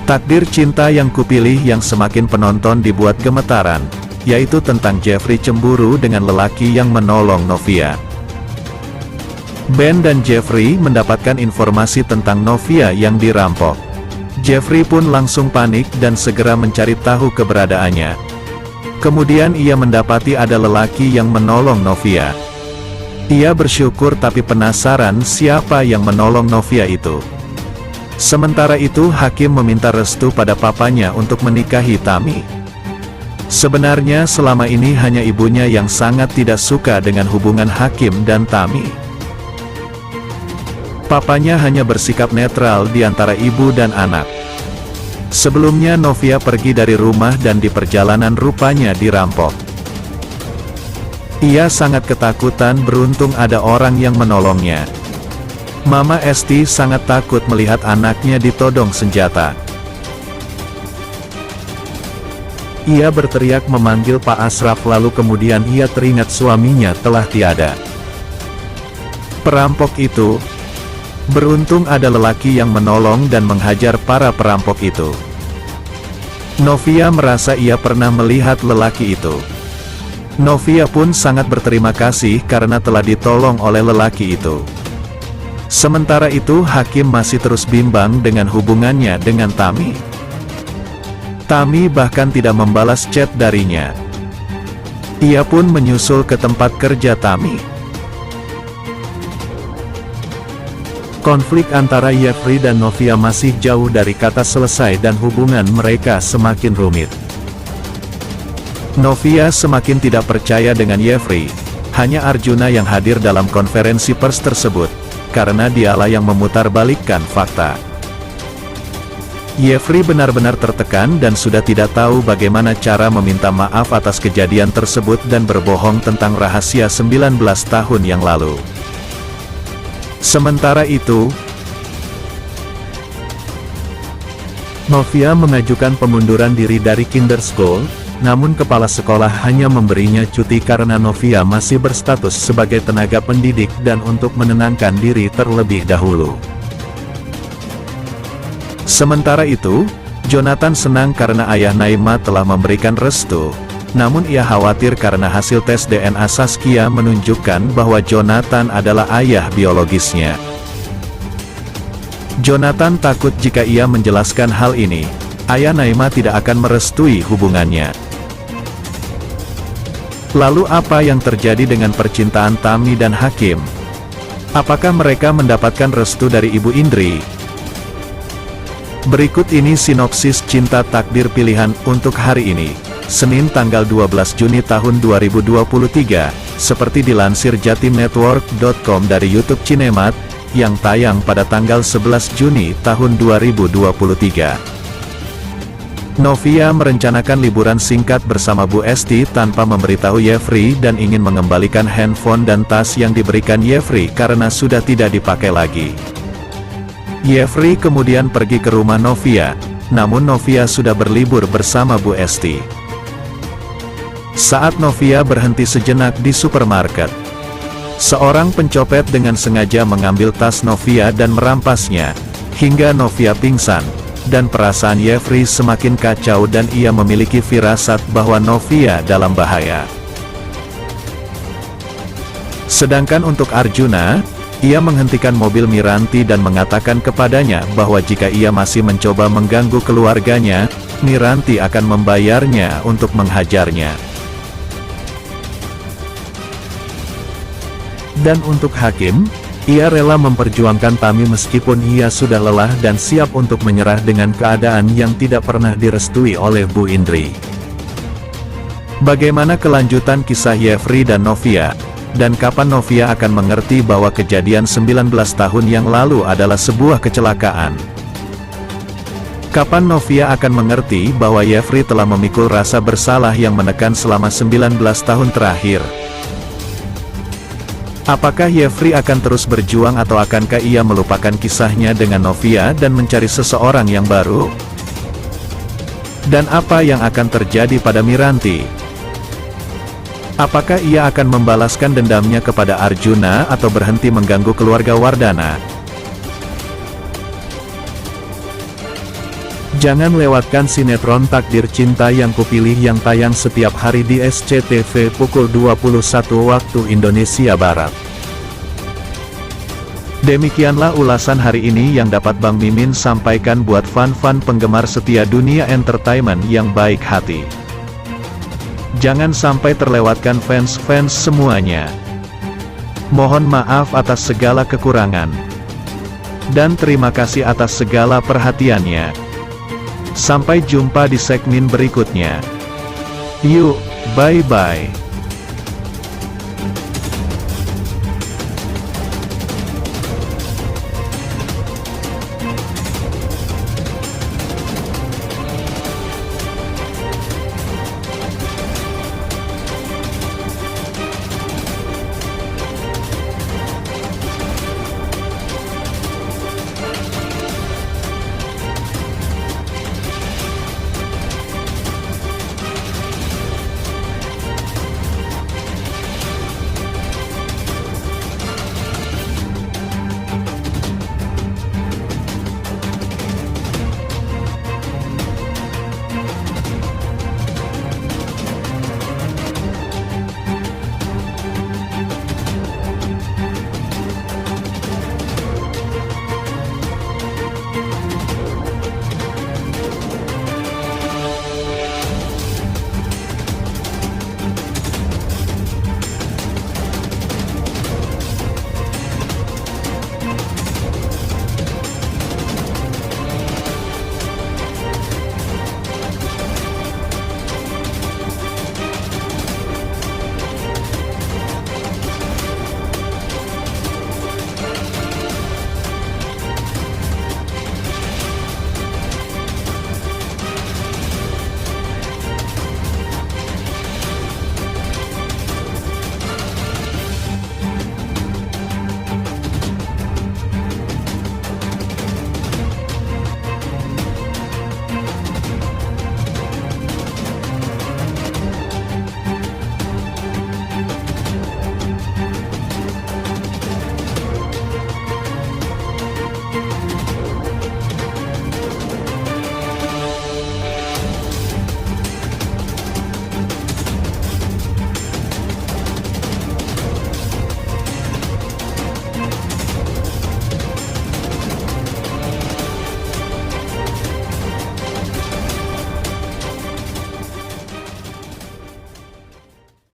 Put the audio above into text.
Takdir cinta yang kupilih yang semakin penonton dibuat gemetaran, yaitu tentang Jeffrey cemburu dengan lelaki yang menolong Novia. Ben dan Jeffrey mendapatkan informasi tentang Novia yang dirampok. Jeffrey pun langsung panik dan segera mencari tahu keberadaannya. Kemudian ia mendapati ada lelaki yang menolong Novia. Ia bersyukur tapi penasaran siapa yang menolong Novia itu. Sementara itu Hakim meminta restu pada papanya untuk menikahi Tami. Sebenarnya selama ini hanya ibunya yang sangat tidak suka dengan hubungan Hakim dan Tami. Papanya hanya bersikap netral di antara ibu dan anak. Sebelumnya Novia pergi dari rumah dan di perjalanan rupanya dirampok. Ia sangat ketakutan beruntung ada orang yang menolongnya. Mama Esti sangat takut melihat anaknya ditodong senjata. Ia berteriak memanggil Pak Asraf lalu kemudian ia teringat suaminya telah tiada. Perampok itu, beruntung ada lelaki yang menolong dan menghajar para perampok itu. Novia merasa ia pernah melihat lelaki itu. Novia pun sangat berterima kasih karena telah ditolong oleh lelaki itu. Sementara itu Hakim masih terus bimbang dengan hubungannya dengan Tami. Tami bahkan tidak membalas chat darinya. Ia pun menyusul ke tempat kerja Tami. Konflik antara Jeffrey dan Novia masih jauh dari kata selesai dan hubungan mereka semakin rumit. Novia semakin tidak percaya dengan Jeffrey. Hanya Arjuna yang hadir dalam konferensi pers tersebut, karena dialah yang memutarbalikkan fakta. Jeffrey benar-benar tertekan dan sudah tidak tahu bagaimana cara meminta maaf atas kejadian tersebut dan berbohong tentang rahasia 19 tahun yang lalu. Sementara itu, Novia mengajukan pengunduran diri dari Kinderschool, namun kepala sekolah hanya memberinya cuti karena Novia masih berstatus sebagai tenaga pendidik dan untuk menenangkan diri terlebih dahulu. Sementara itu, Jonathan senang karena ayah Naima telah memberikan restu, namun ia khawatir karena hasil tes DNA Saskia menunjukkan bahwa Jonathan adalah ayah biologisnya. Jonathan takut jika ia menjelaskan hal ini, ayah Naima tidak akan merestui hubungannya. Lalu apa yang terjadi dengan percintaan Tami dan Hakim? Apakah mereka mendapatkan restu dari Ibu Indri? Berikut ini sinopsis Cinta Takdir Pilihan untuk hari ini, Senin tanggal 12 Juni tahun 2023, seperti dilansir jatimnetwork.com dari YouTube Cinemat, yang tayang pada tanggal 11 Juni tahun 2023. Novia merencanakan liburan singkat bersama Bu Esti tanpa memberitahu Jeffrey dan ingin mengembalikan handphone dan tas yang diberikan Jeffrey karena sudah tidak dipakai lagi. Jeffrey kemudian pergi ke rumah Novia, namun Novia sudah berlibur bersama Bu Esti. Saat Novia berhenti sejenak di supermarket, seorang pencopet dengan sengaja mengambil tas Novia dan merampasnya, hingga Novia pingsan. Dan perasaan Jeffrey semakin kacau dan ia memiliki firasat bahwa Novia dalam bahaya. Sedangkan untuk Arjuna, ia menghentikan mobil Miranti dan mengatakan kepadanya bahwa jika ia masih mencoba mengganggu keluarganya, Miranti akan membayarnya untuk menghajarnya. Dan untuk Hakim, ia rela memperjuangkan Tami meskipun ia sudah lelah dan siap untuk menyerah dengan keadaan yang tidak pernah direstui oleh Bu Indri. Bagaimana kelanjutan kisah Jeffrey dan Novia? Dan kapan Novia akan mengerti bahwa kejadian 19 tahun yang lalu adalah sebuah kecelakaan? Kapan Novia akan mengerti bahwa Jeffrey telah memikul rasa bersalah yang menekan selama 19 tahun terakhir? Apakah Jeffrey akan terus berjuang atau akankah ia melupakan kisahnya dengan Novia dan mencari seseorang yang baru? Dan apa yang akan terjadi pada Miranti? Apakah ia akan membalaskan dendamnya kepada Arjuna atau berhenti mengganggu keluarga Wardana? Jangan lewatkan sinetron Takdir Cinta Yang Kupilih yang tayang setiap hari di SCTV pukul 21 waktu Indonesia Barat. Demikianlah ulasan hari ini yang dapat Bang Mimin sampaikan buat fan-fan penggemar setia dunia entertainment yang baik hati. Jangan sampai terlewatkan fans-fans semuanya. Mohon maaf atas segala kekurangan. Dan terima kasih atas segala perhatiannya. Sampai jumpa di segmen berikutnya. Yuk, bye-bye.